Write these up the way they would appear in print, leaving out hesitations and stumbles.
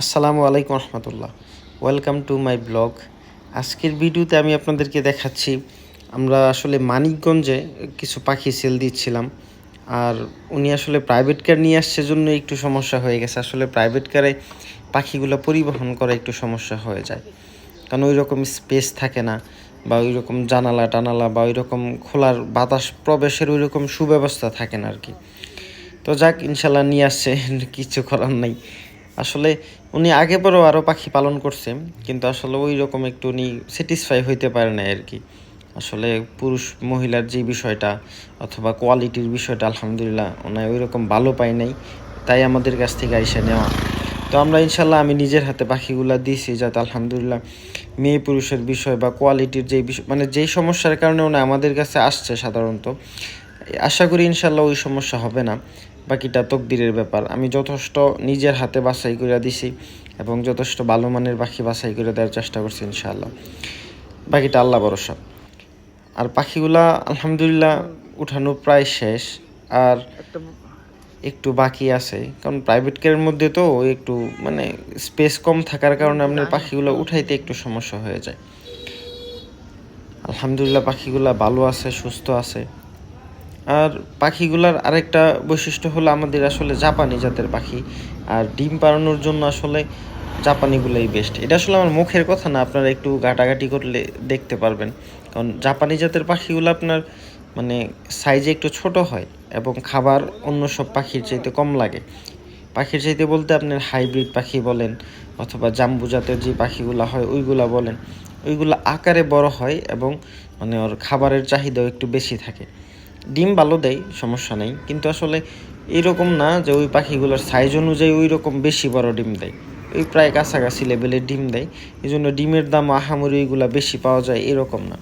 আসসালামু আলাইকুম রহমতুল্লাহ। Welcome to my blog. আজকের ভিডিওতে আমি আপনাদেরকে দেখাচ্ছি আমরা আসলে মানিকগঞ্জে কিছু পাখি সেল দিচ্ছিলাম। আর উনি আসলে প্রাইভেট কার নিয়ে আসছে জন্য একটু সমস্যা হয়ে গেছে। আসলে প্রাইভেট কারে পাখিগুলো পরিবহন করা একটু সমস্যা হয়ে যায়, কারণ ওই রকম স্পেস থাকে না, বা ওই রকম জানালা টানালা বা ওই রকম খোলার বাতাস প্রবেশের ওই রকম সুব্যবস্থা থাকে না আর কি। তো যাক, ইনশাল্লাহ নিয়ে আসছে, কিছু করার নাই। আসলে উনি আগে পরেও আরও পাখি পালন করছে, কিন্তু আসলে ওই রকম একটু উনি স্যাটিসফাই হইতে পারে না আর কি। আসলে পুরুষ মহিলার যে বিষয়টা অথবা কোয়ালিটির বিষয়টা আলহামদুলিল্লাহ ওনায় ওই রকম ভালো পাই নাই, তাই আমাদের কাছ থেকে আইসা নেওয়া। তো আমরা ইনশাল্লাহ আমি নিজের হাতে পাখিগুলো দিয়েছি, যাতে আলহামদুলিল্লাহ মেয়ে পুরুষের বিষয় বা কোয়ালিটির যেই বিষয়, মানে যেই সমস্যার কারণে ওনা আমাদের কাছে আসছে সাধারণত, আশা করি ইনশাল্লাহ ওই সমস্যা হবে না। বাকিটা তকদিরের ব্যাপার। আমি যথেষ্ট নিজের হাতে বাছাই করে দিছি এবং যথেষ্ট ভালো মানের পাখি বাছাই করে দেওয়ার চেষ্টা করছি ইনশাআল্লাহ। বাকিটা আল্লাহ ভরসা। আর পাখিগুলা আলহামদুলিল্লাহ উঠানো প্রায় শেষ, আর একটু বাকি আছে, কারণ প্রাইভেট কেয়ারের মধ্যে তো একটু মানে স্পেস কম থাকার কারণে আপনার পাখিগুলো উঠাইতে একটু সমস্যা হয়ে যায়। আলহামদুলিল্লাহ পাখিগুলা ভালো আছে, সুস্থ আছে। আর পাখিগুলার আরেকটা বৈশিষ্ট্য হলো আমাদের আসলে জাপানি জাতের পাখি, আর ডিম পাড়ানোর জন্য আসলে জাপানিগুলোই বেস্ট। এটা আসলে আমার মুখের কথা না, আপনারা একটু ঘাটাঘাটি করলে দেখতে পারবেন। কারণ জাপানি জাতের পাখিগুলো আপনার মানে সাইজে একটু ছোট হয় এবং খাবার অন্য সব পাখির চাইতে কম লাগে। পাখির চাইতে বলতে আপনার হাইব্রিড পাখি বলেন অথবা জাম্বু জাতের যে পাখিগুলো হয় ওইগুলা বলেন, ওইগুলো আকারে বড় হয় এবং মানে ওর খাবারের চাহিদাও একটু বেশি থাকে। ডিম ভালো দেয়, সমস্যা নেই, কিন্তু আসলে এরকম না যে ওই পাখিগুলোর সাইজ অনুযায়ী ওই রকম বেশি বড় ডিম দেয়। ওই প্রায় কাছাকাছি লেভেলের ডিম দেয়। এই জন্য ডিমের দাম আহামরি ওইগুলো বেশি পাওয়া যায় এরকম না।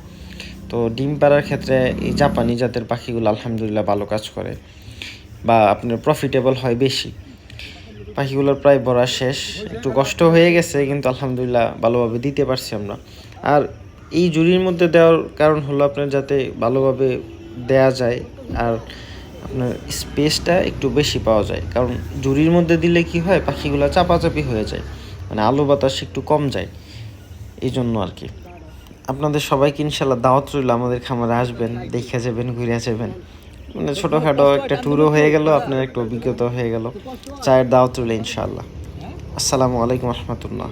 তো ডিম পাড়ার ক্ষেত্রে এই জাপানি জাতের পাখিগুলো আলহামদুলিল্লাহ ভালো কাজ করে বা আপনার প্রফিটেবল হয় বেশি। পাখিগুলোর প্রায় ভরা শেষ, একটু কষ্ট হয়ে গেছে, কিন্তু আলহামদুলিল্লাহ ভালোভাবে দিতে পারছি আমরা। আর এই জুড়ির মধ্যে দেওয়ার কারণ হলো আপনার যাতে ভালোভাবে দেয়া যায়, আর আপনার স্পেসটা একটু বেশি পাওয়া যায়। কারণ জুড়ির মধ্যে দিলে কি হয়, পাখিগুলো চাপাচাপি হয়ে যায়, মানে আলো বাতাস একটু কম যায়, এই জন্য আর কি। আপনাদের সবাইকে ইনশাল্লাহ দাওয়াত রইল, আমাদের খামারে আসবেন, দেখে যাবেন, ঘুরে যাবেন। মানে ছোটোখাটো একটা ট্যুরও হয়ে গেল, আপনার একটা অভিজ্ঞতা হয়ে গেল। চায়ের দাওয়াত রইল ইনশাআল্লাহ। আসসালামু আলাইকুম রহমতুল্লাহ।